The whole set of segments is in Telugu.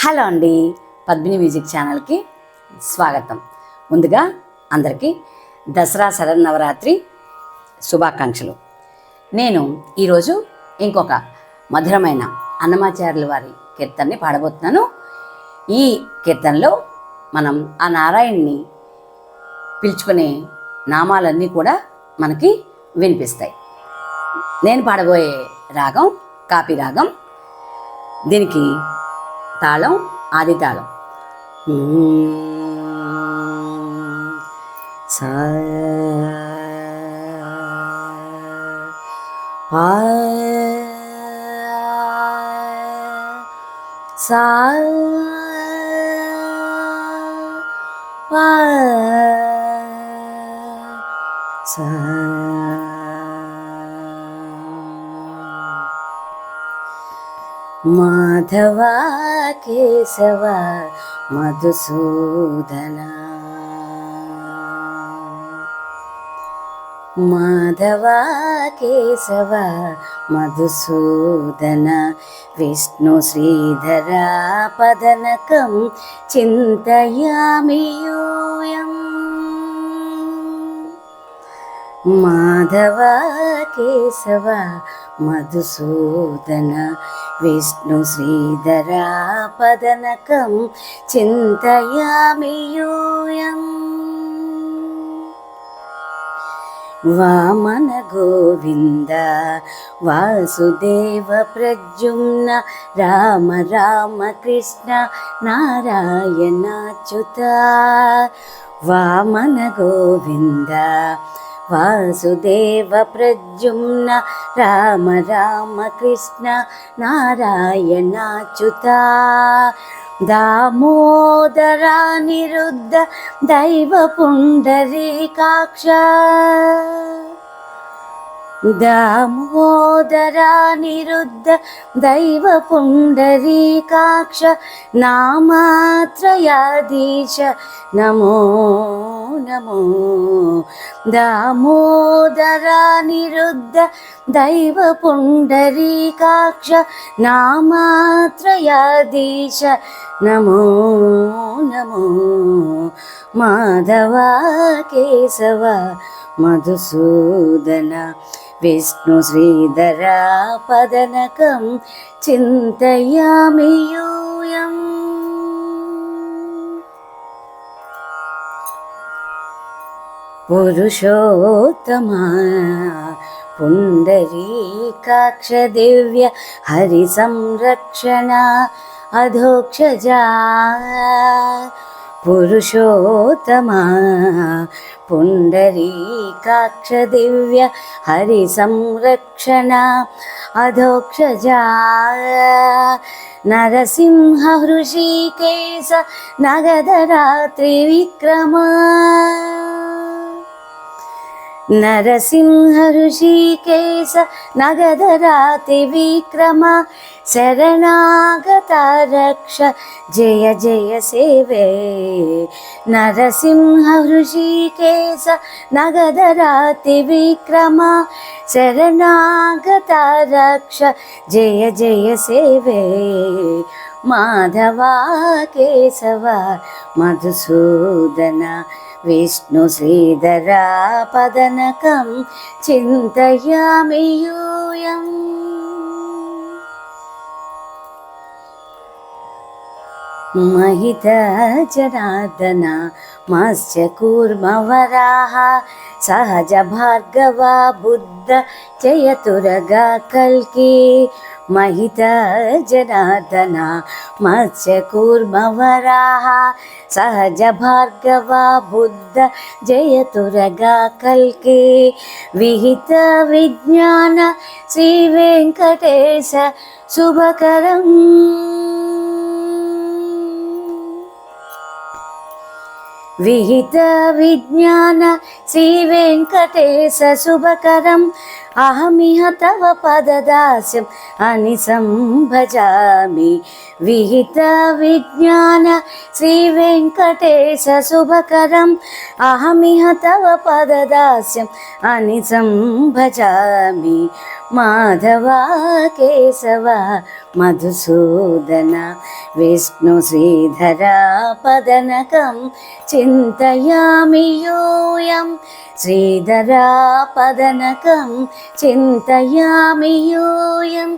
హలో అండి, పద్మిని మ్యూజిక్ ఛానల్కి స్వాగతం. ముందుగా అందరికీ దసరా శరన్నవరాత్రి శుభాకాంక్షలు. నేను ఈరోజు ఇంకొక మధురమైన అన్నమాచార్యుల వారి కీర్తనని పాడబోతున్నాను. ఈ కీర్తనలో మనం ఆ నారాయణ్ణి పిలుచుకునే నామాలన్నీ కూడా మనకి వినిపిస్తాయి. నేను పాడబోయే రాగం కాపీ రాగం. దీనికి తాళం ఆది తాళం. సా పా సా పా సా. మాధవ కేశవ మధుసూదన, మాధవ కేశవ మధుసూదన, విష్ణు శ్రీధర పదనకం చింతయామి యూయం. మాధవ కేశవ మధుసూదన, విష్ణు శ్రీధర పదనకం చింతయామి యూయం. వామన గోవింద వాసుదేవ ప్రద్యుమ్న, రామ రామ కృష్ణ నారాయణాచ్యుత. వామన గోవింద వాసుదేవ ప్రద్యుమ్న, రామ రామ కృష్ణ నారాయణాచ్యుత. దామోదరా నిరుద్ధ దైవ పుండరీకాక్ష, దామోదరా నిరుద్ధ దైవ పుండరీకాక్ష, నామాత్రయాధీశ నమో నమో. దామోదరా నిరుద్ధ దైవ పుండరీకాక్ష, నామాత్రయాధీశ నమో నమో. మాధవ కేశవ మధుసూదన, విష్ణు శ్రీధర పదనకం చింతయామి యూయం. పురుషోత్తమ పుండరీకాక్ష దివ్య హరి సంరక్షణ అధోక్షజా. పురుషోత్తమ పుండరీకాక్ష దివ్య హరి సంరక్షణ అధోక్షజా. నరసింహ హృషికేశ నగధరా త్రివిక్రమ, నరసింహ హృషికేశ నగధరా త్రివిక్రమ, శరణాగత రక్ష జయ జయ సేవే. నరసింహ హృషికేశ నగధరా త్రివిక్రమ, శరణాగత రక్ష జయ జయ సేవే. మాధవ కేశవ మధుసూదన, విష్ణు శ్రీధర పదనకం చింతయామి యూయం. మహిత జనార్దన మత్స్య కూర్మ వరాహ, సహజ భార్గవ బుద్ధ జయతురగా కల్కి. మహిత జనార్దన మత్స్య కూర్మ వరాహ, సహజ భార్గవ బుద్ధ జయతురగా కల్కి. విహిత విజ్ఞాన శ్రీ వెంకటేశ శుభకరం, విహిత విజ్ఞాన శ్రీ వెంకటేశ శుభకరం. అహమిహ తవ పదదాస్యం అనిశం భజామి. విహిత విజ్ఞాన శ్రీ వెంకటేశ శుభకరం, అహమిహ తవ పదదాస్యం అనిశం భజామి. మాధవ కేశవ మధుసూదన విష్ణు శ్రీధర పదనకం చింతయామి యూయం శ్రీధర పదనకం చింతయామి యూయం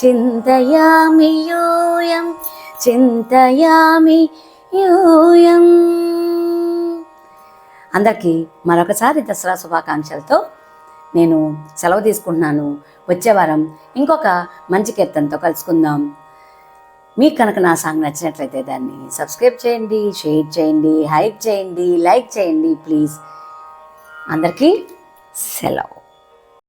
చింతయామి యూయం చింతయామి యూయం. అందరికీ మరొకసారి దసరా శుభాకాంక్షలతో నేను సెలవు తీసుకుంటున్నాను. వచ్చే వారం ఇంకొక మంచి కీర్తనతో కలుసుకుందాం. మీకు కనుక నా సాంగ్ నచ్చినట్లయితే దాన్ని సబ్స్క్రైబ్ చేయండి, షేర్ చేయండి, హైప్ చేయండి, లైక్ చేయండి ప్లీజ్. అందరికీ సెలవు.